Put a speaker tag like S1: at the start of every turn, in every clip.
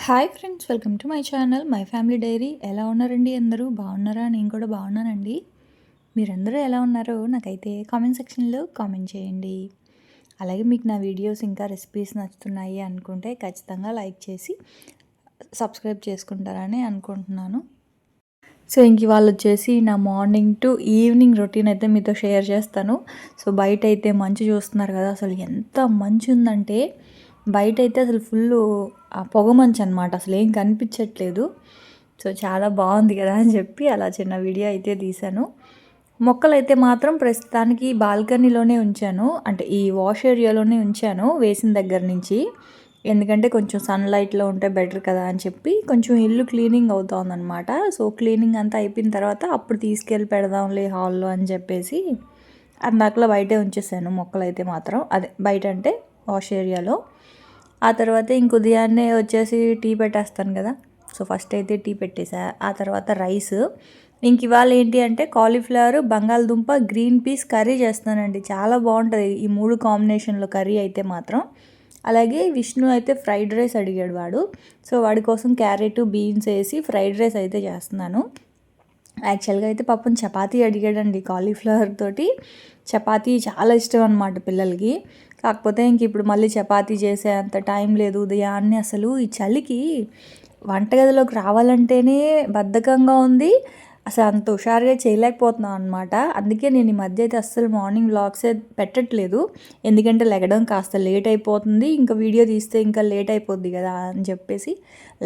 S1: Hi friends, welcome to my channel my family dairy. ఎలా ఉన్నారండి? అందరూ బాగున్నారా? నేను కూడా బాగున్నానండి. మీరందరూ ఎలా ఉన్నారో నాకైతే కామెంట్ సెక్షన్లో కామెంట్ చేయండి. అలాగే మీకు నా వీడియోస్ ఇంకా రెసిపీస్ నచ్చుతున్నాయి అనుకుంటే ఖచ్చితంగా లైక్ చేసి సబ్స్క్రైబ్ చేసుకుంటారని అనుకుంటున్నాను. సో ఇంక ఇవాళ వచ్చేసి నా మార్నింగ్ టు ఈవినింగ్ రొటీన్ అయితే మీతో షేర్ చేస్తాను. సో బయట అయితే మంచు చూస్తున్నారు కదా, అసలు ఎంత మంచు ఉందంటే బయట అయితే అసలు ఫుల్ పొగ మంచు అనమాట, అసలు ఏం కనిపించట్లేదు. సో చాలా బాగుంది కదా అని చెప్పి అలా చిన్న వీడియో అయితే తీశాను. మొక్కలు అయితే మాత్రం ప్రస్తుతానికి బాల్కనీలోనే ఉంచాను, అంటే ఈ వాష్ ఏరియాలోనే ఉంచాను వేసిన దగ్గర నుంచి. ఎందుకంటే కొంచెం సన్లైట్లో ఉంటే బెటర్ కదా అని చెప్పి కొంచెం ఇల్లు క్లీనింగ్ అవుతుందన్నమాట. సో క్లీనింగ్ అంతా అయిపోయిన తర్వాత అప్పుడు తీసుకెళ్ళి పెడదాంలే హాల్లో అని చెప్పేసి అందాకలా బయటే ఉంచేసాను మొక్కలు అయితే మాత్రం. అదే బయట అంటే వాష్ ఏరియాలో. ఆ తర్వాత ఇంక ఉదయాన్నే వచ్చేసి టీ పెట్టేస్తాను కదా. సో ఫస్ట్ అయితే టీ పెట్టేసా, ఆ తర్వాత రైస్. ఇంక ఇవాళ ఏంటి అంటే కాలీఫ్లవర్, బంగాళదుంప, గ్రీన్ పీస్ కర్రీ చేస్తానండి. చాలా బాగుంటుంది ఈ మూడు కాంబినేషన్లో కర్రీ అయితే మాత్రం. అలాగే విష్ణు అయితే ఫ్రైడ్ రైస్ అడిగాడు వాడు. సో వాడి కోసం క్యారెట్, బీన్స్ వేసి ఫ్రైడ్ రైస్ అయితే చేస్తున్నాను. యాక్చువల్గా అయితే పాపం చపాతీ అడిగాడండి. కాలీఫ్లవర్ తోటి చపాతీ చాలా ఇష్టం అనమాట పిల్లలకి. కాకపోతే ఇంక ఇప్పుడు మళ్ళీ చపాతీ చేసే అంత టైం లేదు. ఉదయాన్నే అసలు ఈ చలికి వంటగదిలోకి రావాలంటేనే బద్ధకంగా ఉంది. అసలు అంత హుషారుగా చేయలేకపోతున్నాను అనమాట. అందుకే నేను ఈ మధ్య అయితే అస్సలు మార్నింగ్ వ్లాగ్సే పెట్టట్లేదు. ఎందుకంటే లెగడం కాస్త లేట్ అయిపోతుంది, ఇంకా వీడియో తీస్తే ఇంకా లేట్ అయిపోద్ది కదా అని చెప్పేసి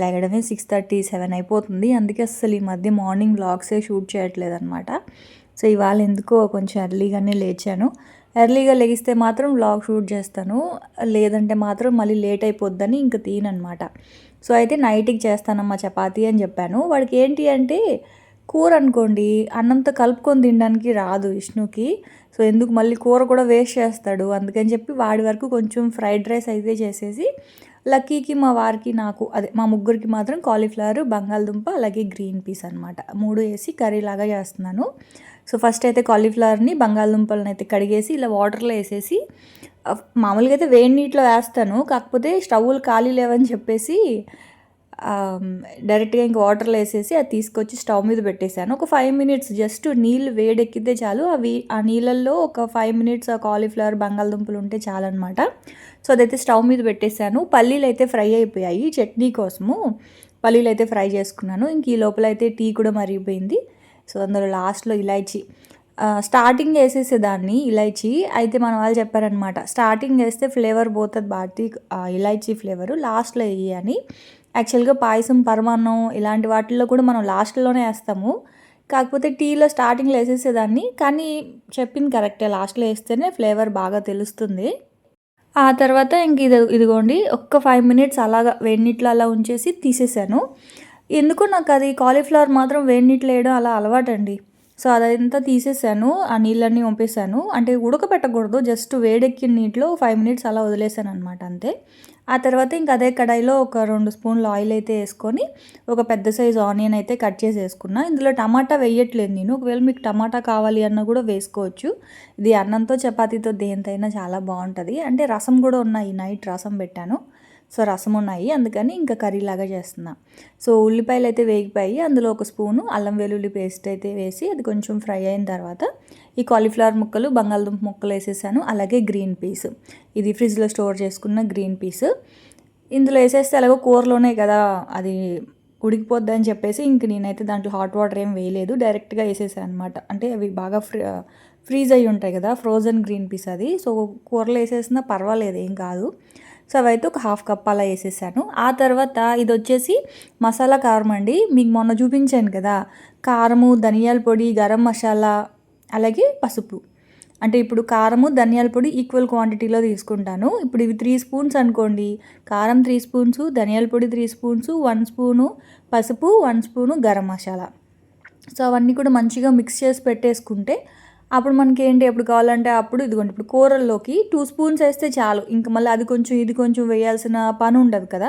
S1: లెగడమే 6:30, 7 అయిపోతుంది. అందుకే అస్సలు ఈ మధ్య మార్నింగ్ వ్లాగ్సే షూట్ చేయట్లేదు అనమాట. సో ఇవాళ ఎందుకో కొంచెం ఎర్లీగానే లేచాను. ఎర్లీగా లెగిస్తే మాత్రం వ్లాగ్ షూట్ చేస్తాను, లేదంటే మాత్రం మళ్ళీ లేట్ అయిపోద్దని ఇంకా తీయనమాట. సో అయితే నైట్కి చేస్తానమ్మా చపాతీ అని చెప్పాను. వాడికి ఏంటి అంటే కూర అనుకోండి అన్నంతో కలుపుకొని తినడానికి రాదు విష్ణుకి. సో ఎందుకు మళ్ళీ కూర కూడా వేస్ట్ చేస్తాడు, అందుకని చెప్పి వాడి వరకు కొంచెం ఫ్రైడ్ రైస్ అయితే చేసేసి లక్కీకి, మా వారికి, నాకు, అదే మా ముగ్గురికి మాత్రం కాలీఫ్లవర్, బంగాళదుంప అలాగే గ్రీన్ పీస్ అనమాట 3 వేసి కర్రీ లాగా చేస్తున్నాను. సో ఫస్ట్ అయితే కాలీఫ్లవర్ని, బంగాళదుంపలను అయితే కడిగేసి ఇలా వాటర్లో వేసేసి, మామూలుగా అయితే వేడి నీటిలో వేస్తాను, కాకపోతే స్టవ్లు ఖాళీ లేవని చెప్పేసి డైరెక్ట్గా ఇంక వాటర్లో వేసేసి అది తీసుకొచ్చి స్టవ్ మీద పెట్టేశాను. ఒక 5 మినిట్స్ జస్ట్ నీళ్ళు వేడెక్కితే చాలు. ఆ నీళ్ళల్లో ఒక 5 మినిట్స్ ఆ కాలీఫ్లవర్, బంగాళదుంపలు ఉంటే చాలన్నమాట. సో అదైతే స్టవ్ మీద పెట్టేశాను. పల్లీలు అయితే ఫ్రై అయిపోయాయి, చట్నీ కోసము పల్లీలు అయితే ఫ్రై చేసుకున్నాను. ఇంక ఈ లోపల అయితే టీ కూడా మరిగిపోయింది. సో అందులో లాస్ట్లో ఇలాచీ, స్టార్టింగ్ వేసేసేదాన్ని ఇలాచీ, అయితే మన వాళ్ళు చెప్పారనమాట స్టార్టింగ్ వేస్తే ఫ్లేవర్ పోతుంది భారతి, ఇలాచీ ఫ్లేవరు లాస్ట్లో వేయి అని. యాక్చువల్గా పాయసం, పరమాన్నం ఇలాంటి వాటిల్లో కూడా మనం లాస్ట్లోనే వేస్తాము, కాకపోతే టీలో స్టార్టింగ్లో వేసేసేదాన్ని. కానీ చెప్పింది కరెక్టే, లాస్ట్లో వేస్తేనే ఫ్లేవర్ బాగా తెలుస్తుంది. ఆ తర్వాత ఇంక ఇదిగోండి ఒక్క 5 మినిట్స్ అలాగా వేడి నీటిలో అలా ఉంచేసి తీసేసాను. ఎందుకో నాకు అది కాలీఫ్లవర్ మాత్రం వేడి నీటిలో వేయడం అలా అలవాటండి. సో అదంతా తీసేసాను, ఆ నీళ్ళన్నీ వంపేసాను. అంటే ఉడకబెట్టకూడదు, జస్ట్ వేడెక్కిన నీటిలో 5 మినిట్స్ అలా వదిలేసాను అనమాట, అంతే. ఆ తర్వాత ఇంక అదే కడాయిలో ఒక 2 స్పూన్లు ఆయిల్ అయితే వేసుకొని ఒక పెద్ద సైజు ఆనియన్ అయితే కట్ చేసి వేసుకున్నా. ఇందులో టమాటా వేయట్లేదు నేను, ఒకవేళ మీకు టమాటా కావాలి అన్న కూడా వేసుకోవచ్చు. ఇది అన్నంతో, చపాతీతో దేనితైనా చాలా బాగుంటుంది. అంటే రసం కూడా ఉన్నాయి, నైట్ రసం పెట్టాను. సో రసం ఉన్నాయి, అందుకని ఇంకా కర్రీలాగా చేస్తున్నా. సో ఉల్లిపాయలు అయితే వేగిపోయి అందులో ఒక స్పూను అల్లం వెల్లుల్లి పేస్ట్ అయితే వేసి అది కొంచెం ఫ్రై అయిన తర్వాత ఈ కాలీఫ్లవర్ ముక్కలు, బంగాళదుంప ముక్కలు వేసేసాను. అలాగే గ్రీన్ పీస్, ఇది ఫ్రిడ్జ్లో స్టోర్ చేసుకున్న గ్రీన్ పీస్ ఇందులో వేసేస్తే అలాగో కూరలోనే కదా అది ఉడికిపోద్ది అని చెప్పేసి ఇంక నేనైతే దాంట్లో హాట్ వాటర్ ఏం వేయలేదు, డైరెక్ట్గా వేసేసాను అనమాట. అంటే అవి బాగా ఫ్రీజ్ అయ్యి ఉంటాయి కదా, ఫ్రోజన్ గ్రీన్ పీస్ అది. సో కూరలో వేసేసినా పర్వాలేదు, ఏం కాదు. సో అవైతే ఒక 1/2 కప్ అలా వేసేసాను. ఆ తర్వాత ఇది వచ్చేసి మసాలా కారం అండి. మీకు మొన్న చూపించాను కదా, కారము, ధనియాల పొడి, గరం మసాలా అలాగే పసుపు. అంటే ఇప్పుడు కారము, ధనియాల పొడి ఈక్వల్ క్వాంటిటీలో తీసుకుంటాను. ఇప్పుడు ఇవి 3 స్పూన్స్ అనుకోండి, కారం 3 స్పూన్స్, ధనియాల పొడి 3 స్పూన్స్, 1 స్పూను పసుపు, 1 స్పూను గరం మసాలా. సో అవన్నీ కూడా మంచిగా మిక్స్ చేసి పెట్టేసుకుంటే అప్పుడు మనకి ఏంటి ఎప్పుడు కావాలంటే అప్పుడు, ఇదిగోండి ఇప్పుడు కూరల్లోకి 2 స్పూన్స్ వేస్తే చాలు, ఇంక మళ్ళీ అది కొంచెం ఇది కొంచెం వేయాల్సిన పని ఉండదు కదా.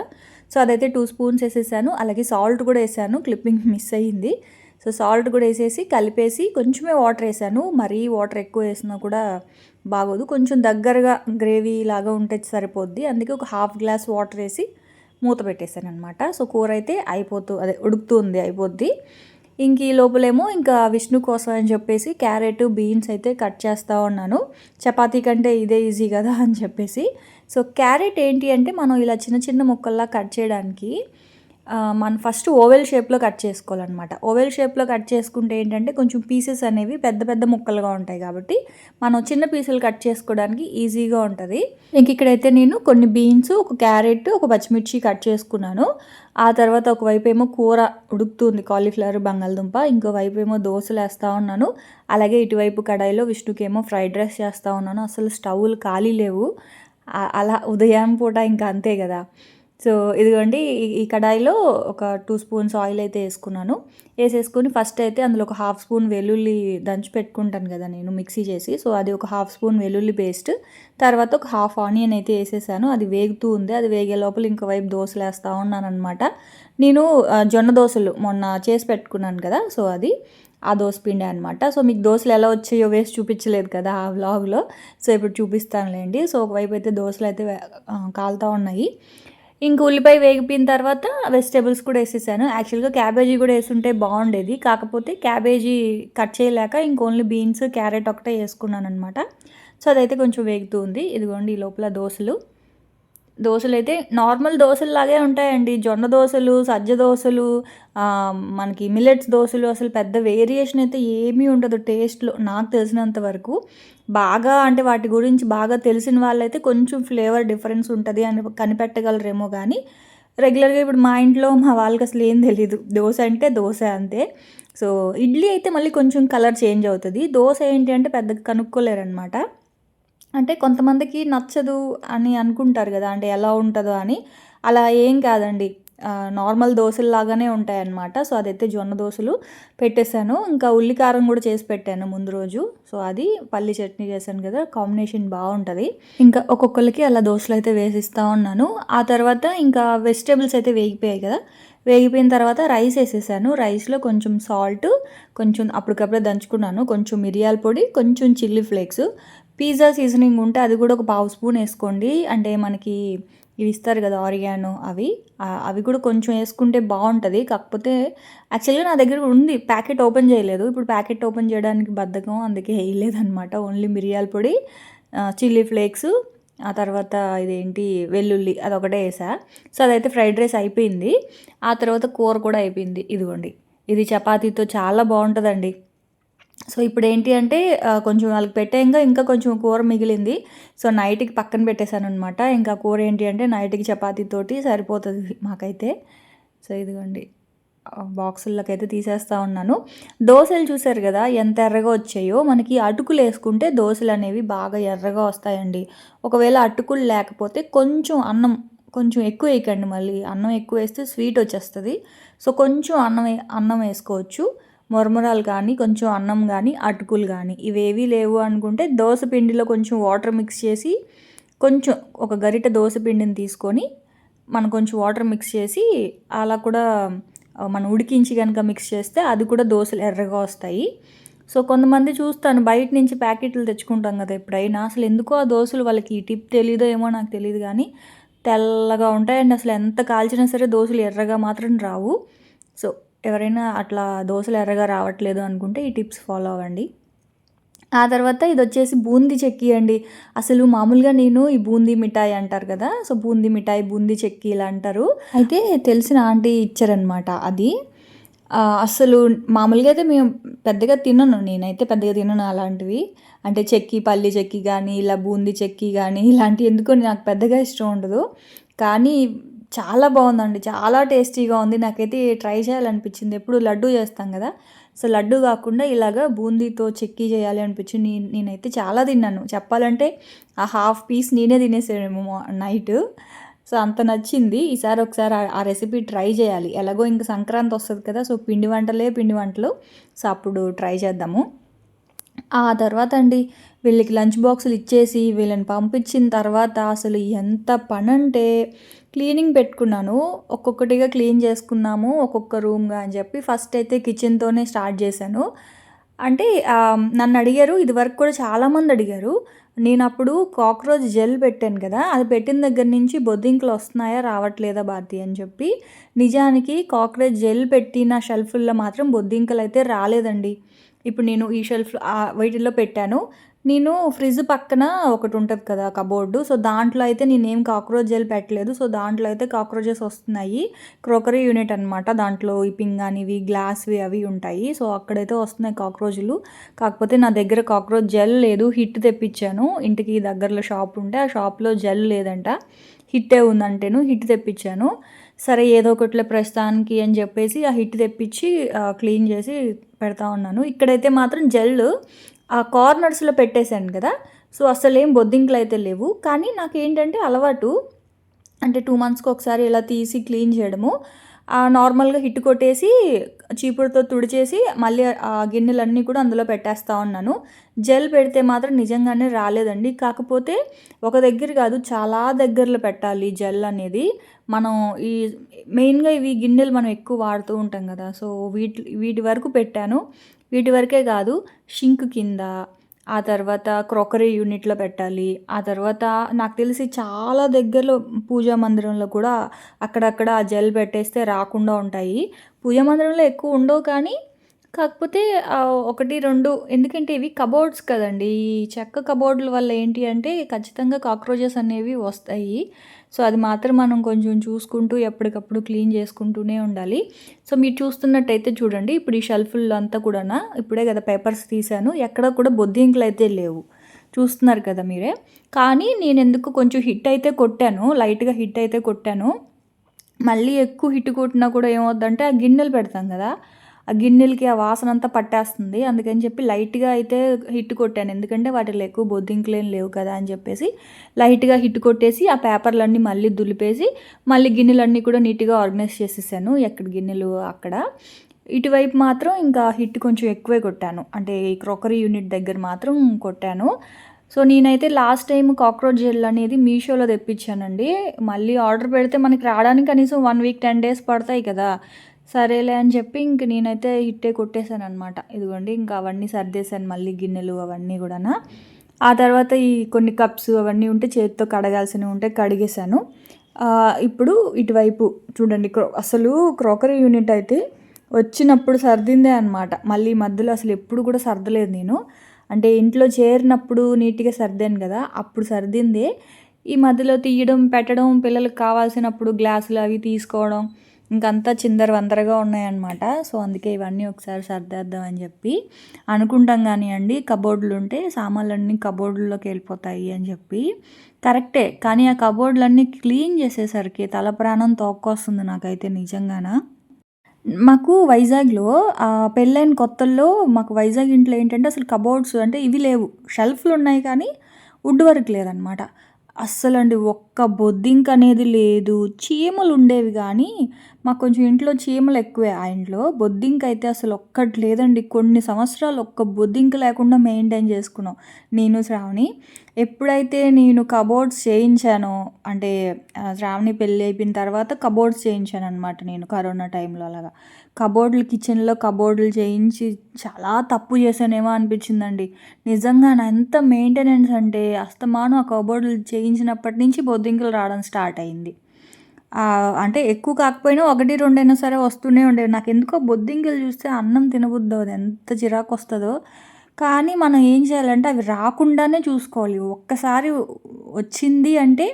S1: సో అదైతే 2 స్పూన్స్ వేసేసాను. అలాగే సాల్ట్ కూడా వేసాను, క్లిప్పింగ్ మిస్ అయ్యింది. సో సాల్ట్ కూడా వేసేసి కలిపేసి కొంచెమే వాటర్ వేసాను, మరీ వాటర్ ఎక్కువ వేసినా కూడా బాగోదు, కొంచెం దగ్గరగా గ్రేవీ లాగా ఉంటే సరిపోద్ది. అందుకే ఒక 1/2 గ్లాస్ వాటర్ వేసి మూత పెట్టేశానమాట. సో కూర అయితే ఉడుకుతుంది అయిపోద్ది. ఇంక ఈ లోపలేమో ఇంకా విష్ణు కోసం అని చెప్పేసి క్యారెట్, బీన్స్ అయితే కట్ చేస్తూ ఉన్నాను. చపాతీ కంటే ఇదే ఈజీ కదా అని చెప్పేసి. సో క్యారెట్ ఏంటి అంటే మనం ఇలా చిన్న చిన్న ముక్కల్లా కట్ చేయడానికి మనం ఫస్ట్ ఓవెల్ షేప్లో కట్ చేసుకోవాలన్నమాట. ఓవెల్ షేప్లో కట్ చేసుకుంటే ఏంటంటే కొంచెం పీసెస్ అనేవి పెద్ద పెద్ద ముక్కలుగా ఉంటాయి కాబట్టి మనం చిన్న పీసులు కట్ చేసుకోవడానికి ఈజీగా ఉంటుంది. ఇంక ఇక్కడైతే నేను కొన్ని బీన్స్, ఒక క్యారెట్, ఒక పచ్చిమిర్చి కట్ చేసుకున్నాను. ఆ తర్వాత ఒకవైపు ఏమో కూర ఉడుకుతుంది, కాలీఫ్లవర్, బంగాళదుంప. ఇంకోవైపు ఏమో దోశలు వేస్తూ ఉన్నాను. అలాగే ఇటువైపు కడాయిలో విష్ణుకేమో ఫ్రైడ్ రైస్ చేస్తూ ఉన్నాను. అసలు స్టవ్లు ఖాళీ లేవు. అలా ఉదయం పూట ఇంకా అంతే కదా. సో ఇదిగోండి, ఈ కడాయిలో ఒక 2 స్పూన్స్ ఆయిల్ అయితే వేసుకున్నాను. వేసేసుకొని ఫస్ట్ అయితే అందులో ఒక 1/2 స్పూన్ వెల్లుల్లి దంచి పెట్టుకుంటాను కదా నేను మిక్సీ చేసి. సో అది ఒక 1/2 స్పూన్ వెల్లుల్లి పేస్ట్, తర్వాత ఒక 1/2 ఆనియన్ అయితే వేసేసాను. అది వేగుతూ ఉంది. అది వేగే లోపల ఇంకోవైపు దోశలు వేస్తూ ఉన్నాను అనమాట. నేను జొన్న దోశలు మొన్న చేసి పెట్టుకున్నాను కదా, సో అది ఆ దోశ పిండి అనమాట. సో మీకు దోశలు ఎలా వచ్చాయో వేసి చూపించలేదు కదా ఆ వ్లాగ్లో. సో ఇప్పుడు చూపిస్తానులేండి. సో ఒకవైపు అయితే దోశలు అయితే కాలుతూ ఉన్నాయి. ఇంక ఉల్లిపాయ వేగిపోయిన తర్వాత వెజిటేబుల్స్ కూడా వేసేసాను. యాక్చువల్గా క్యాబేజీ కూడా వేసుంటే బాగుండేది, కాకపోతే క్యాబేజీ కట్ చేయలేక ఇంక ఓన్లీ బీన్స్, క్యారెట్ ఒకటే వేసుకున్నాను అనమాట. సో అదైతే కొంచెం వేగుతూ ఉంది. ఇదిగోండి ఈ లోపల దోశలు అయితే నార్మల్ దోశల్లాగే ఉంటాయండి. జొన్న దోశలు, సజ్జ దోశలు, మనకి మిల్లెట్స్ దోశలు అసలు పెద్ద వేరియేషన్ అయితే ఏమీ ఉండదు టేస్ట్లో నాకు తెలిసినంత వరకు. బాగా అంటే వాటి గురించి బాగా తెలిసిన వాళ్ళైతే కొంచెం ఫ్లేవర్ డిఫరెన్స్ ఉంటుంది అని కనిపెట్టగలరేమో, కానీ రెగ్యులర్గా ఇప్పుడు మా ఇంట్లో మా వాళ్ళకి అసలు ఏం తెలీదు. దోశ అంటే దోశ అంతే. సో ఇడ్లీ అయితే మళ్ళీ కొంచెం కలర్ చేంజ్ అవుతుంది. దోశ ఏంటి అంటే పెద్దగా కనుక్కోలేరనమాట. అంటే కొంతమందికి నచ్చదు అని అనుకుంటారు కదా, అంటే ఎలా ఉంటుందో అని. అలా ఏం కాదండి, నార్మల్ దోశల్లాగానే ఉంటాయన్నమాట. సో అదైతే జొన్న దోశలు పెట్టేశాను. ఇంకా ఉల్లికారం కూడా చేసి పెట్టాను ముందు రోజు. సో అది పల్లి చట్నీ చేశాను కదా, కాంబినేషన్ బాగుంటుంది. ఇంకా ఒక్కొక్కరికి అలా దోశలు అయితే వేసిస్తూ ఉన్నాను. ఆ తర్వాత ఇంకా వెజిటేబుల్స్ అయితే వేగిపోయాయి కదా, వేగిపోయిన తర్వాత రైస్ వేసేసాను. రైస్లో కొంచెం సాల్ట్, కొంచెం అప్పటికప్పుడే దంచుకున్నాను, కొంచెం మిరియాల పొడి, కొంచెం చిల్లీ ఫ్లేక్స్, పిజ్జా సీజనింగ్ ఉంటే అది కూడా ఒక 1/2 స్పూన్ వేసుకోండి. అంటే మనకి ఇవి ఇస్తారు కదా ఆరిగానో, అవి కూడా కొంచెం వేసుకుంటే బాగుంటుంది. కాకపోతే యాక్చువల్గా నా దగ్గర ఉంది, ప్యాకెట్ ఓపెన్ చేయలేదు. ఇప్పుడు ప్యాకెట్ ఓపెన్ చేయడానికి బద్ధకం, అందుకే వేయలేదనమాట. ఓన్లీ మిరియాల పొడి, చిల్లీ ఫ్లేక్స్, ఆ తర్వాత ఇదేంటి వెల్లుల్లి అదొకటే వేసా. సో అదైతే ఫ్రైడ్ రైస్ అయిపోయింది. ఆ తర్వాత కూర కూడా అయిపోయింది. ఇదిగోండి, ఇది చపాతీతో చాలా బాగుంటుందండి. సో ఇప్పుడు ఏంటి అంటే కొంచెం వాళ్ళకి పెట్టేయంగా ఇంకా కొంచెం కూర మిగిలింది. సో నైట్కి పక్కన పెట్టేశాను అనమాట. ఇంకా కూర ఏంటి అంటే నైట్కి చపాతీతోటి సరిపోతుంది మాకైతే. సో ఇదిగోండి, బాక్సుల్లోకి అయితే తీసేస్తూ ఉన్నాను. దోశలు చూసారు కదా ఎంత ఎర్రగా వచ్చాయో. మనకి అటుకులు వేసుకుంటే దోశలు అనేవి బాగా ఎర్రగా వస్తాయండి. ఒకవేళ అటుకులు లేకపోతే కొంచెం అన్నం కొంచెం ఎక్కువ వేయకండి, మళ్ళీ అన్నం ఎక్కువ వేస్తే స్వీట్ వచ్చేస్తుంది. సో కొంచెం అన్నం వేసుకోవచ్చు. మొరమరాలు కానీ, కొంచెం అన్నం కానీ, అటుకులు కానీ, ఇవేవీ లేవు అనుకుంటే దోశ పిండిలో కొంచెం వాటర్ మిక్స్ చేసి, కొంచెం ఒక గరిటె దోశ పిండిని తీసుకొని మనం కొంచెం వాటర్ మిక్స్ చేసి అలా కూడా మనం ఉడికించి కనుక మిక్స్ చేస్తే అది కూడా దోశలు ఎర్రగా వస్తాయి. సో కొంతమంది చూస్తాను బయట నుంచి ప్యాకెట్లు తెచ్చుకుంటాం కదా ఎప్పుడైనా, అసలు ఎందుకో ఆ దోశలు వాళ్ళకి ఈ టిప్ తెలీదో ఏమో నాకు తెలియదు, కానీ తెల్లగా ఉంటాయండి. అసలు ఎంత కాల్చినా సరే దోశలు ఎర్రగా మాత్రం రావు. సో ఎవరైనా అట్లా దోశలు ఎర్రగా రావట్లేదు అనుకుంటే ఈ టిప్స్ ఫాలో అవ్వండి. ఆ తర్వాత ఇది వచ్చేసి బూందీ చెక్కీ అండి. అసలు మామూలుగా నేను ఈ బూందీ మిఠాయి అంటారు కదా, సో బూందీ మిఠాయి, బూందీ చెక్కీ ఇలా అంటారు. అయితే తెలిసిన ఆంటీ ఇచ్చారనమాట అది. అసలు మామూలుగా అయితే మేము నేనైతే పెద్దగా తినను అలాంటివి. అంటే చెక్కీ, పల్లి చెక్కీ కానీ, ఇలా బూందీ చెక్కీ కానీ, ఇలాంటివి ఎందుకో నాకు పెద్దగా ఇష్టం ఉండదు. కానీ చాలా బాగుందండి, చాలా టేస్టీగా ఉంది. నాకైతే ట్రై చేయాలనిపించింది. ఎప్పుడు లడ్డూ చేస్తాం కదా, సో లడ్డు కాకుండా ఇలాగ బూందీతో చెక్కీ చేయాలి అనిపించింది. నేనైతే చాలా తిన్నాను, చెప్పాలంటే ఆ 1/2 పీస్ నేనే తినేసానేమో నైట్. సో అంత నచ్చింది. ఈసారి ఒకసారి ఆ రెసిపీ ట్రై చేయాలి. ఎలాగో ఇంకా సంక్రాంతి వస్తుంది కదా, సో పిండి వంటలు. సో అప్పుడు ట్రై చేద్దాము. ఆ తర్వాత అండి వీళ్ళకి లంచ్ బాక్సులు ఇచ్చేసి వీళ్ళని పంపించిన తర్వాత అసలు ఎంత పని అంటే క్లీనింగ్ పెట్టుకున్నాను. ఒక్కొక్కటిగా క్లీన్ చేసుకున్నాము, ఒక్కొక్క రూమ్గా అని చెప్పి. ఫస్ట్ అయితే కిచెన్తోనే స్టార్ట్ చేశాను. అంటే నన్ను అడిగారు, ఇది వరకు కూడా చాలామంది అడిగారు, నేనప్పుడు కాక్రోచ్ జెల్ పెట్టాను కదా! అది పెట్టిన దగ్గర నుంచి బొద్దింకలు వస్తున్నాయా? రావట్లేదా భారతి అని చెప్పి. నిజానికి కాక్రోచ్ జెల్ పెట్టిన షెల్ఫుల్లో మాత్రం బొద్దింకలైతే రాలేదండి. ఇప్పుడు నేను ఈ షెల్ఫ్ వీటిల్లో పెట్టాను. నేను ఫ్రిడ్జ్ పక్కన ఒకటుంటది కదా కబోర్డు. సో, దాంట్లో అయితే నేనేం కాక్రోచ్ జెల్ పెట్టలేదు. సో, దాంట్లో అయితే కాక్రోచెస్ వస్తున్నాయి. క్రోకరీ యూనిట్ అనమాట. దాంట్లో ఈ పింగాణివి, గ్లాస్‌వి అవి ఉంటాయి. సో, అక్కడైతే వస్తున్నాయి కాక్రోచులు. కాకపోతే నా దగ్గర కాక్రోచ్ జెల్ లేదు. హిట్ తెప్పించాను. ఇంటికి దగ్గరలో షాప్ ఉంటే ఆ షాప్‌లో జెల్ లేదంట. హిట్టే ఉందంటేను హిట్ తెప్పించాను. సరే ఏదో ఒకటిలే ప్రస్తుతానికి అని చెప్పేసి ఆ హిట్ తెప్పించి క్లీన్ చేసి పెడతా ఉన్నాను. ఇక్కడైతే మాత్రం జెల్ ఆ కార్నర్స్‌లో పెట్టేశాను కదా! సో, అసలేం బొద్దింకలైతే లేవు. కానీ నాకేంటంటే అలవాటు అంటే 2 మంత్స్‌కి ఒకసారి ఇలా తీసి క్లీన్ చేయడము. నార్మల్‌గా హిట్ కొట్టేసి చీపురుతో తుడిచేసి మళ్ళీ ఆ గిన్నెలన్నీ కూడా అందులో పెట్టేస్తా ఉన్నాను. జెల్ పెడితే మాత్రం నిజంగానే రాలేదండి. కాకపోతే ఒక దగ్గర కాదు చాలా దగ్గరలో పెట్టాలి జెల్ అనేది. మనం ఈ మెయిన్‌గా ఇవి గిన్నెలు మనం ఎక్కువ వాడుతూ ఉంటాం కదా! సో, వీటి వరకు పెట్టాను. వీటి వరకే కాదు షింక్ కింద, ఆ తర్వాత క్రోకరీ యూనిట్‌లో పెట్టాలి. ఆ తర్వాత నాకు తెలిసి చాలా దగ్గరలో పూజా మందిరంలో కూడా అక్కడక్కడ ఆ జెల్ పెట్టేస్తే రాకుండా ఉంటాయి. పూజా మందిరంలో ఎక్కువ ఉండవు కానీ, కాకపోతే 1, 2 ఎందుకంటే ఇవి కబోర్డ్స్ కదండీ! ఈ చెక్క కబోర్డుల వల్ల ఏంటి అంటే ఖచ్చితంగా కాక్రోచెస్ అనేవి వస్తాయి. సో, అది మాత్రం మనం కొంచెం చూసుకుంటూ ఎప్పటికప్పుడు క్లీన్ చేసుకుంటూనే ఉండాలి. సో, మీరు చూస్తున్నట్టయితే చూడండి. ఇప్పుడు ఈ షెల్ఫుల్లో అంతా కూడానా ఇప్పుడే కదా పేపర్స్ తీశాను. ఎక్కడ కూడా బొద్దింకలైతే లేవు. చూస్తున్నారు కదా మీరే. కానీ నేనెందుకు కొంచెం హిట్ అయితే కొట్టాను. లైట్‌గా హిట్ అయితే కొట్టాను. మళ్ళీ ఎక్కువ హిట్ కొట్టినా కూడా ఏమవుద్దంటే ఆ గిన్నెలు పెడతాం కదా! ఆ గిన్నెలకి ఆ వాసనంతా పట్టేస్తుంది. అందుకని చెప్పి లైట్‌గా అయితే హిట్ కొట్టాను. ఎందుకంటే వాటిలో ఎక్కువ బొద్దింకలేం లేవు కదా అని చెప్పేసి లైట్‌గా హిట్ కొట్టేసి ఆ పేపర్‌లన్నీ మళ్ళీ దులిపేసి మళ్ళీ గిన్నెలన్నీ కూడా నీట్‌గా ఆర్గనైజ్ చేసేసాను. ఎక్కడ గిన్నెలు అక్కడ. ఇటువైపు మాత్రం ఇంకా హిట్ కొంచెం ఎక్కువే కొట్టాను. అంటే ఈ క్రోకరీ యూనిట్ దగ్గర మాత్రం కొట్టాను. సో, నేనైతే లాస్ట్ టైమ్ కాక్రోచ్ జెల్ అనేది మీషోలో తెప్పించానండి. మళ్ళీ ఆర్డర్ పెడితే మనకి రావడానికి కనీసం 1 వీక్ 10 డేస్ పడతాయి కదా! సరేలే అని చెప్పి ఇంక నేనైతే హిట్టే కొట్టేసాననమాట. ఇదిగోండి ఇంకా అవన్నీ సర్దేశాను మళ్ళీ గిన్నెలు అవన్నీ గూడాన. ఆ తర్వాత ఈ కొన్ని కప్స్ అవన్నీ ఉంటే చేత్తో కడగాల్సినవి ఉంటే కడిగేశాను. ఇప్పుడు ఇటువైపు చూడండి అసలు క్రోకరీ యూనిట్ అయితే వచ్చినప్పుడు సర్దిందే అనమాట. మళ్ళీ మధ్యలో అసలు ఎప్పుడు కూడా సర్దలేదు నేను. అంటే ఇంట్లో చేరినప్పుడు నీట్‌గా సర్దాను గదా! అప్పుడు సర్దిందే. ఈ మధ్యలో తీయడం, పెట్టడం, పిల్లలకి కావాల్సినప్పుడు గ్లాసులు అవి తీసుకోవడం, ఇంకంతా చిందరవందరగా ఉన్నాయన్నమాట. సో, అందుకే ఇవన్నీ ఒకసారి సర్దేద్దాం అని జెప్పి అనుకుంటాం గానీయండి, కబోర్డులుంటే సామాన్లన్నీ కబోర్డుల్లోకెళ్ళిపోతాయి అని జెప్పి. కరెక్టే. కానీ ఆ కబోర్డులన్నీ క్లీన్ చేసేసరికి తల ప్రాణం తోక్కొస్తుంది నాకైతే నిజంగాన. మాకు వైజాగ్‌లో పెళ్ళైన కొత్తల్లో మాకు వైజాగ్ ఇంట్లో ఏంటంటే అసలు కబోర్డ్స్ అంటే ఇవి లేవు. షెల్ఫ్‌లున్నాయి కానీ వుడ్ వర్క్ లేదనమాట. అస్సలండి ఒక్క బొద్దింక అనేది లేదు. చీమలుండేవి గానీ, మాకు కొంచెం ఇంట్లో చీమలు ఎక్కువే ఆ ఇంట్లో. బొద్దింకైతే అసలు ఒక్కటి లేదండి. కొన్ని సంవత్సరాలు ఒక్క బొద్దింక లేకుండా మెయింటైన్ చేసుకున్నాం నేను, శ్రావణి. ఎప్పుడైతే నేను కబోర్డ్స్ చేయించానో అంటే శ్రావణి పెళ్ళి అయిపోయిన తర్వాత కబోర్డ్స్ చేయించాననమాట నేను కరోనా టైంలో అలాగా. కిచెన్‌లో కబోర్డులు చేయించి చాలా తప్పు చేశానేమో అనిపించిందండి. నిజంగా ఎంత మెయింటెనెన్స్ అంటే అస్తమానం ఆ కబోర్డులు చేయించినప్పటి నుంచి బొద్దింకలు రావడం స్టార్ట్ అయింది. అంటే ఎక్కువ కాకపోయినా 1, 2 అయినా సరే వస్తూనే ఉండేవి. నాకెందుకో బొద్దింకలు చూస్తే అన్నం తినబుద్దవ్వదు. ఎంత చిరాకొస్తదో. కానీ మనం ఏం చేయాలంటే అవి రాకుండానే చూసుకోవాలి. ఒక్కసారి వచ్చింది అంటే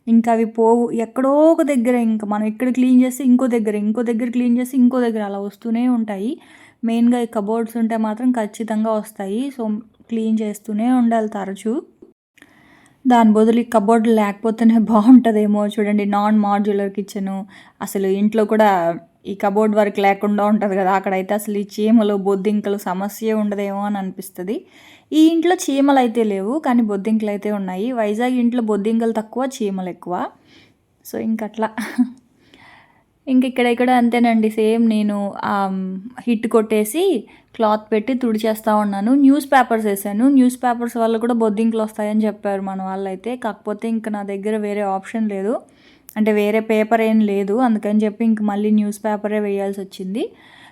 S1: ఇంకా అవి పోవు. ఎక్కడో ఒక దగ్గర ఇంక మనం ఇక్కడ క్లీన్ చేస్తే ఇంకో దగ్గర, ఇంకో దగ్గర క్లీన్ చేస్తే ఇంకో దగ్గర అలా వస్తూనే ఉంటాయి. మెయిన్‌గా ఈ కబోర్డ్స్ ఉంటే మాత్రం ఖచ్చితంగా వస్తాయి. సో, క్లీన్ చేస్తూనే ఉండాలి తరచూ. దాని బదులు ఈ కబోర్డ్ లేకపోతేనే బావుంటదేమో చూడండి. Non modular kitchen. అసలు ఇంట్లో కూడా ఈ కబోర్డ్ వర్క్ లేకుండా ఉంటది గదా! అక్కడైతే అసలు ఈ చీమలు, బొద్దింకలు సమస్యే ఉండదేమో అని అనిపిస్తది. ఈ ఇంట్లో చీమలైతే లేవు. కానీ బొద్దింకలైతే ఉన్నాయి. వైజాగ్ ఇంట్లో బొద్దింకలు తక్కువ, చీమలెక్కువ. సో, ఇంకట్లా. ఇక్కడ అంతేనండి. సేమ్ నేను హిట్ కొట్టేసి క్లాత్ పెట్టి తుడిచేస్తా ఉన్నాను. న్యూస్ పేపర్స్ ఏసాను. న్యూస్ పేపర్స్ వల్ల కూడా బొద్దింకలొస్తాయని చెప్పారు మన వాళ్ళైతే. కాకపోతే ఇంక నా దగ్గర వేరే ఆప్షన్ లేదు. అంటే వేరే పేపర్ ఏం లేదు. అందుకని చెప్పి ఇంక మళ్ళీ న్యూస్ పేపరే వేయాల్సొచ్చింది.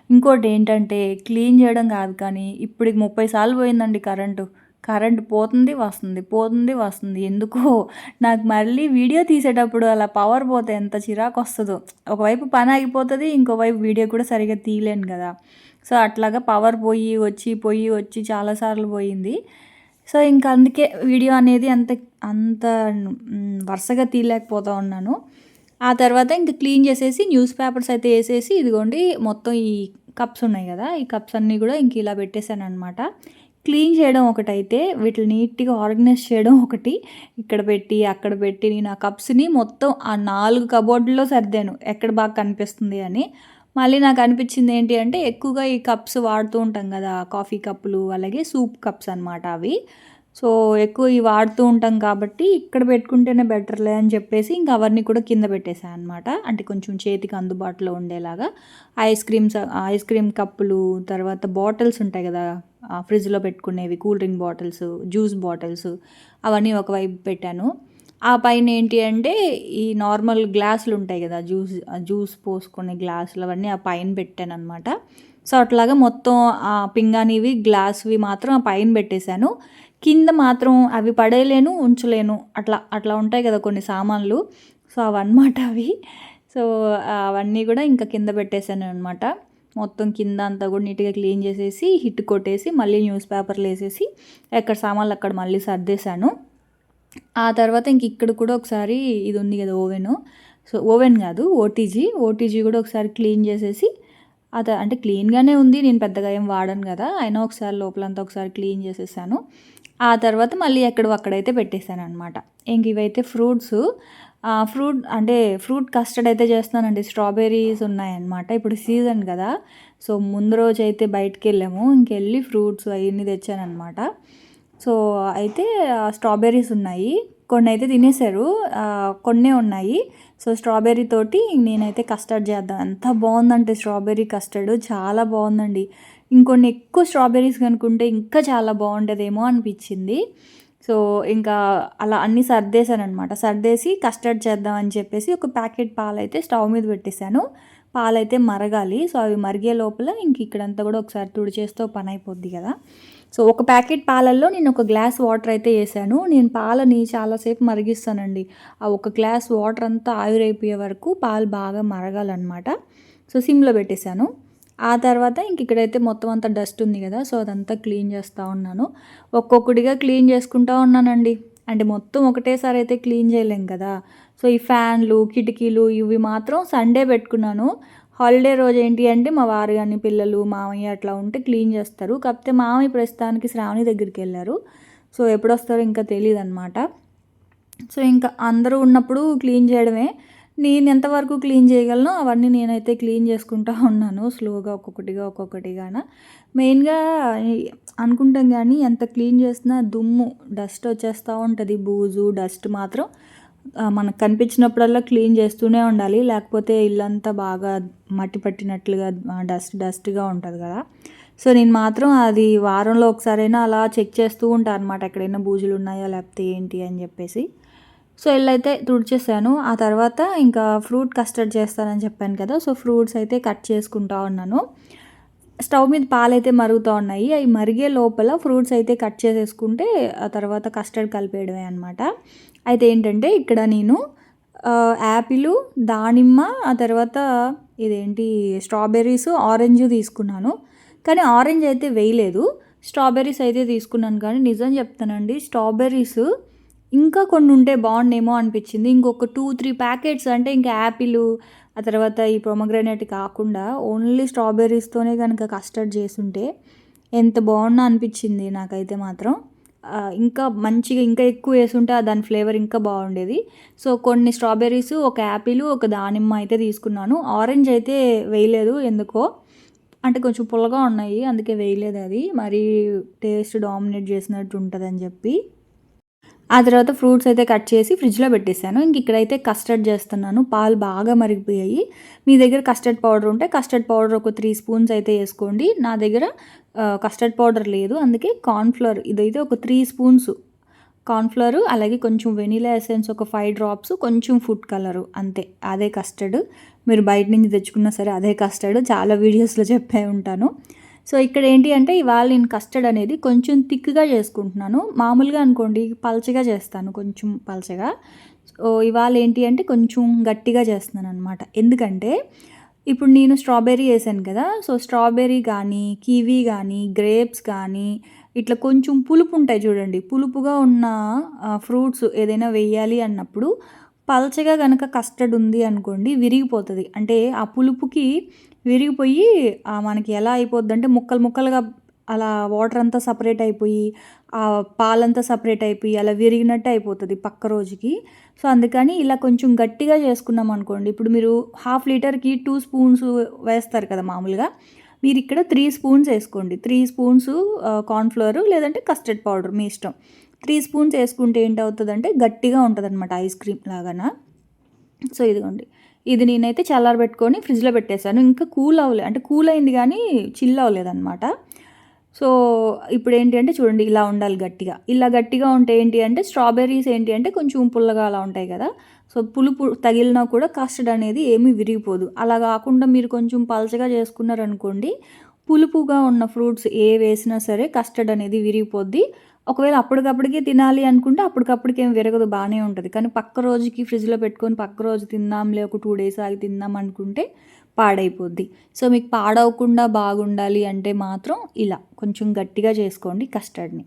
S1: ఇంకోటేంటంటే క్లీన్ చేయడం కాదు కానీ ఇప్పటికి 30 సార్లు పోయిందండి కరెంటు. కరెంట్ పోతుంది, వస్తుంది, పోతుంది, వస్తుంది. ఎందుకో నాకు మళ్ళీ వీడియో తీసేటప్పుడు అలా పవర్ పోతే ఎంత చిరాకొస్తదో. ఒకవైపు పని ఆగిపోతది. ఇంకోవైపు వీడియో కూడా సరిగ్గా తీయలేను కదా! సో, అట్లాగా పవర్ పోయి వచ్చి చాలా సార్లు పోయింది. సో, ఇంక అందుకే వీడియో అనేది అంత అంత వరుసగా తీయలేకపోతా ఉన్నాను. ఆ తర్వాత ఇంక క్లీన్ చేసేసి న్యూస్ పేపర్స్ అయితే ఏసేసి ఇదిగోండి మొత్తం ఈ కప్స్ ఉన్నాయి కదా! ఈ కప్స్ అన్నీ కూడా ఇంక ఇలా పెట్టేసాననమాట. క్లీన్ చేయడం ఒకటైతే వీటిని నీట్‌గా ఆర్గనైజ్ చేయడం ఒకటి. ఇక్కడ పెట్టి, అక్కడ పెట్టి నేను ఆ కప్స్‌ని మొత్తం ఆ 4 కబోర్డ్‌లో సర్దాను. ఎక్కడ బాగా కనిపిస్తుంది అని. మళ్ళీ నాకు అనిపించింది ఏంటి అంటే ఎక్కువగా ఈ కప్స్ వాడుతూ ఉంటాం కదా! కాఫీ కప్పులు అలాగే సూప్ కప్స్ అనమాట అవి. సో, ఎక్కువ ఇవి వాడుతూ ఉంటాం కాబట్టి ఇక్కడ పెట్టుకుంటేనే బెటర్‌లే అని చెప్పేసి ఇంక అవన్నీ కూడా కింద పెట్టేసా అనమాట. అంటే కొంచెం చేతికి అందుబాటులో ఉండేలాగా. ఐస్ క్రీమ్ కప్పులు, తర్వాత బాటిల్స్ ఉంటాయి కదా! ఫ్రిడ్జ్‌లో పెట్టుకునేవి cool drink bottles, juice bottles అవన్నీ ఒకవైపు పెట్టాను. ఆ పైన ఏంటి అంటే ఈ నార్మల్ గ్లాసులు ఉంటాయి కదా! జ్యూస్ పోసుకునే గ్లాసులు అవన్నీ ఆ పైన పెట్టాననమాట. సో, అట్లాగా మొత్తం పింగాణివి, గ్లాస్‌వి మాత్రం ఆ పైన పెట్టేశాను. కింద మాత్రం అవి పడేయలేను, ఉంచలేను. అట్లా ఉంటాయి కదా కొన్ని సామాన్లు. సో, అవన్నమాట అవి. సో, అవన్నీ కూడా ఇంకా కింద పెట్టేసాననమాట. మొత్తం కింద అంతా కూడా నీట్‌గా క్లీన్ చేసేసి, హిట్ కొట్టేసి, మళ్ళీ న్యూస్ పేపర్‌లేసేసి, ఎక్కడ సామాన్లు అక్కడ మళ్ళీ సర్దేశాను. ఆ తర్వాత ఇంక ఇక్కడ కూడా ఒకసారి ఇది ఉంది కదా ఓవెను. సో, ఓవెన్ కాదు ఓటీజీ కూడా ఒకసారి క్లీన్ చేసేసి అంటే క్లీన్‌గానే ఉంది. నేను పెద్దగా ఏం వాడను కదా! అయినా ఒకసారి లోపలంతా ఒకసారి క్లీన్ చేసేసాను. ఆ తర్వాత మళ్ళీ ఎక్కడివి అక్కడైతే పెట్టేసాననమాట. ఇంక ఇవైతే ఫ్రూట్సు. ఫ్రూట్ కస్టర్డ్ అయితే చేస్తున్నానండి. స్ట్రాబెర్రీస్ ఉన్నాయన్నమాట. ఇప్పుడు సీజన్ కదా! సో, ముందు రోజైతే బయటికెళ్ళాము. ఇంకెళ్ళి ఫ్రూట్స్ అయన్నీ తెచ్చాననమాట. సో, అయితే స్ట్రాబెర్రీస్ ఉన్నాయి. కొన్నైతే తినేసారు. కొన్నే ఉన్నాయి. సో, స్ట్రాబెర్రీ తోటి నేనైతే కస్టర్డ్ చేద్దాం. ఎంత బావుందంటే స్ట్రాబెర్రీ కస్టర్డ్ చాలా బావుందండి. ఇంకొన్ని ఎక్కువ స్ట్రాబెర్రీస్ కనుక్కుంటే ఇంకా చాలా బావుంటదేమో అనిపిచ్చింది. సో, ఇంకా అలా అన్నీ సర్దేశాననమాట. సర్దేసి కస్టర్డ్ చేద్దాం అని చెప్పేసి ఒక ప్యాకెట్ పాలైతే స్టవ్ మీద పెట్టేశాను. పాలైతే మరగాలి. సో, అవి మరిగే లోపల ఇంక ఇక్కడంతా కూడా ఒకసారి తుడిచేస్తే ఓ పనైపోద్ది కదా! సో, ఒక ప్యాకెట్ పాలల్లో నేను ఒక గ్లాస్ వాటర్ అయితే ఏసాను. నేను పాలని చాలా సేపు మరిగిస్తానండి. ఆ ఒక గ్లాస్ వాటర్ అంతా ఆవిరైపోయే వరకు పాలు బాగా మరగాలనమాట. సో, సిమ్‌లో పెట్టేశాను. ఆ తర్వాత ఇంక ఇక్కడైతే మొత్తం అంతా డస్ట్ ఉంది కదా! సో, అదంతా క్లీన్ చేస్తా ఉన్నాను. ఒక్కొక్కటిగా క్లీన్ చేసుకుంటా ఉన్నానండి. అంటే మొత్తం ఒకటేసారి అయితే క్లీన్ చేయలేం కదా! సో, ఈ ఫ్యాన్లు, కిటికీలు ఇవి మాత్రం సండే పెట్టుకున్నాను. హాలిడే రోజు ఏంటి అంటే మా వారు గాని, పిల్లలు, మామయ్య అట్లా ఉంటే క్లీన్ చేస్తారు. కాకపోతే మామయ్య ప్రస్తుతానికి శ్రావణి దగ్గరికెళ్లారు. సో, ఎప్పుడొస్తారో ఇంకా తెలీదనమాట. సో, ఇంకా అందరూ ఉన్నప్పుడు క్లీన్ చేయడమే. నేను ఎంతవరకు క్లీన్ చేయగలనో అవన్నీ నేనైతే క్లీన్ చేసుకుంటా ఉన్నాను. స్లోగా ఒక్కొక్కటిగాన. మెయిన్‌గా ఈ అనుకుంటాం గానీ ఎంత క్లీన్ చేసినా దుమ్ము, డస్ట్ వచ్చేస్తా ఉంటది. బూజు, డస్ట్ మాత్రం మనకు కనిపించినప్పుడల్లా క్లీన్ చేస్తూనే ఉండాలి. లేకపోతే ఇల్లంతా బాగా మట్టి పట్టినట్లుగా డస్ట్‌గా ఉంటది కదా! సో, నేను మాత్రం అది వారంలో ఒకసారైనా అలా చెక్ చేస్తూ ఉంటా అనమాట. ఎక్కడైనా బూజులున్నాయా లేకపోతే ఏంటి అని చెప్పేసి. సో, ఇళ్ళైతే తుడిచేసాను. ఆ తర్వాత ఇంకా ఫ్రూట్ కస్టర్డ్ చేస్తానని చెప్పాను కదా! సో, ఫ్రూట్స్ అయితే కట్ చేసుకుంటా ఉన్నాను. స్టవ్ మీద పాలైతే మరుగుతా ఉన్నాయి. అవి మరిగే లోపల ఫ్రూట్స్ అయితే కట్ చేసేసుకుంటే ఆ తర్వాత కస్టర్డ్ కలిపేయడమే అనమాట. అయితే ఏంటంటే ఇక్కడ నేను యాపిలు, దానిమ్మ ఆ తర్వాత ఇదేంటి స్ట్రాబెర్రీస్, ఆరెంజ్ తీసుకున్నాను. కానీ ఆరెంజ్ అయితే వేయలేదు. స్ట్రాబెర్రీస్ అయితే తీసుకున్నాను కానీ నిజం చెప్తానండి స్ట్రాబెర్రీస్ ఇంకా కొన్ని ఉంటే బాగుండేమో అనిపించింది. ఇంకొక 2, 3 ప్యాకెట్స్ అంటే ఇంకా యాపిలు ఆ తర్వాత ఈ పొమోగ్రానేట్ కాకుండా ఓన్లీ స్ట్రాబెర్రీస్తోనే గనుక కస్టర్డ్ చేసుంటే ఎంత బాగుందో అనిపించింది నాకైతే మాత్రం. ఇంకా మంచిగా ఇంకా ఎక్కువ వేసుంటే దాని ఫ్లేవర్ ఇంకా బాగుండేది. సో, కొన్ని స్ట్రాబెర్రీస్, ఒక యాపిల్, ఒక దానిమ్మ అయితే తీసుకున్నాను. ఆరెంజ్ అయితే వేయలేదు ఎందుకో. అంటే కొంచెం పుల్లగా ఉన్నాయి. అందుకే వేయలేదు అది. మరీ టేస్ట్ డామినేట్ చేసినట్టు ఉంటదని చెప్పి. ఆ తర్వాత ఫ్రూట్స్ అయితే కట్ చేసి ఫ్రిడ్జ్‌లో పెట్టేసాను. ఇంక ఇక్కడైతే కస్టర్డ్ చేస్తున్నాను. పాలు బాగా మరిగిపోయాయి. మీ దగ్గర కస్టర్డ్ పౌడర్ ఉంటే కస్టర్డ్ పౌడర్ ఒక 3 స్పూన్స్ అయితే ఏసుకోండి. నా దగ్గర కస్టర్డ్ పౌడర్ లేదు. అందుకే కార్న్‌ఫ్లోర్ ఇదైతే ఒక 3 స్పూన్స్ కార్న్‌ఫ్లోర్ అలాగే కొంచెం వెనిలా ఎసెన్స్ ఒక 5 డ్రాప్స్, కొంచెం ఫుడ్ కలరు అంతే. అదే కస్టర్డ్. మీరు బయట నుంచి తెచ్చుకున్నా సరే అదే కస్టర్డ్. చాలా వీడియోస్‌లో చెప్పే ఉంటాను. సో ఇక్కడ ఏంటి అంటే ఇవాళ నేను కస్టర్డ్ అనేది కొంచెం థిక్‌గా చేసుకుంటున్నాను. మామూలుగా అనుకోండి పల్చగా చేస్తాను, కొంచెం పల్చగా. సో ఇవాళ ఏంటి అంటే కొంచెం గట్టిగా చేస్తున్నాననమాట. ఎందుకంటే ఇప్పుడు నేను స్ట్రాబెర్రీ ఏసాను కదా! సో స్ట్రాబెర్రీ గానీ, కివి గానీ, గ్రేప్స్ గానీ ఇట్లా కొంచెం పులుపు ఉంటాయి చూడండి. పులుపుగా ఉన్న ఫ్రూట్స్ ఏదైనా వెయ్యాలి అన్నప్పుడు పల్చగా గనక కస్టర్డ్ ఉంది అనుకోండి విరిగిపోతది. అంటే ఆ పులుపుకి విరిగిపోయి మనకి ఎలా అయిపోద్దంటే ముక్కలు ముక్కలుగా అలా వాటర్ అంతా సెపరేట్ అయిపోయి, పాలంతా సెపరేట్ అయిపోయి అలా విరిగినట్టు అయిపోతది పక్క రోజుకి. సో అందుకని ఇలా కొంచెం గట్టిగా చేసుకున్నామనుకోండి. ఇప్పుడు మీరు హాఫ్ లీటర్‌కి 2 స్పూన్స్ వేస్తారు కదా మామూలుగా. మీరిక్కడ 3 స్పూన్స్ ఏసుకోండి. 3 స్పూన్స్ కార్న్ ఫ్లోర్ లేదంటే కస్టర్డ్ పౌడర్ మీ ఇష్టం. 3 స్పూన్స్ ఏసుకుంటే ఏంటవుతదంటే గట్టిగా ఉంటదనమాట ఐస్ క్రీమ్ లాగాన. సో ఇదిగోండి. ఇది నేనైతే చల్లారబెట్టుకొని ఫ్రిడ్జ్‌లో పెట్టేసాను. ఇంకా కూల్ అవ్వలే. అంటే కూల్ అయింది గానీ చిల్ అవ్వలేదనమాట. సో ఇప్పుడేంటి అంటే చూడండి ఇలా ఉండాలి గట్టిగా. ఇలా గట్టిగా ఉంటే ఏంటి అంటే స్ట్రాబెర్రీస్ ఏంటి అంటే కొంచెం పుల్లగా అలా ఉంటాయి కదా! సో పులుపు తగిలినా కూడా కస్టర్డ్ అనేది ఏమీ విరిగిపోదు. అలా గాకుండా మీరు కొంచెం పలచగా చేసుకున్నారనుకోండి, పులుపుగా ఉన్న ఫ్రూట్స్ ఏవేసినా సరే కస్టర్డ్ అనేది విరిగిపోద్ది. ఒకవేళ అప్పటికప్పటికే తినాలి అనుకుంటే అప్పటికప్పటికి ఏం విరగదు, బానే ఉంటది. కానీ పక్క రోజుకి ఫ్రిడ్జ్‌లో పెట్టుకొని పక్క రోజు తిందాంలే ఒక 2 డేస్ ఆగి తిందాం అనుకుంటే పాడైపోద్ది. సో మీకు పాడవకుండా బాగుండాలి అంటే మాత్రం ఇలా కొంచెం గట్టిగా చేసుకోండి కస్టర్డ్‌ని.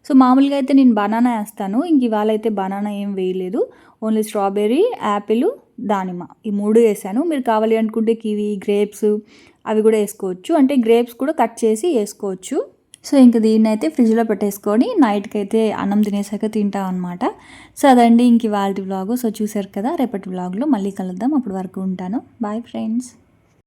S1: సో మామూలుగా అయితే నేను బనానా ఏస్తాను. ఇంక ఇవాళ అయితే బనానా ఏం వేయలేదు. ఓన్లీ స్ట్రాబెర్రీ, యాపిల్, దానిమ్మ ఈ 3 ఏసాను. మీరు కావాలి అనుకుంటే కివి, గ్రేప్స్ అవి కూడా ఏసుకోవచ్చు. అంటే గ్రేప్స్ కూడా కట్ చేసి ఏసుకోవచ్చు. సో ఇంక దీన్నైతే ఫ్రిడ్జ్‌లో పెట్టేసుకొని నైట్‌కైతే అన్నం తినేసాక తింటాం అనమాట. సో అదండి ఇంక ఇవాల్టి వ్లాగు. సో చూసారు కదా! రేపటి వ్లాగ్‌లో మళ్ళీ కలుద్దాం. అప్పటి వరకు ఉంటాను. Bye friends.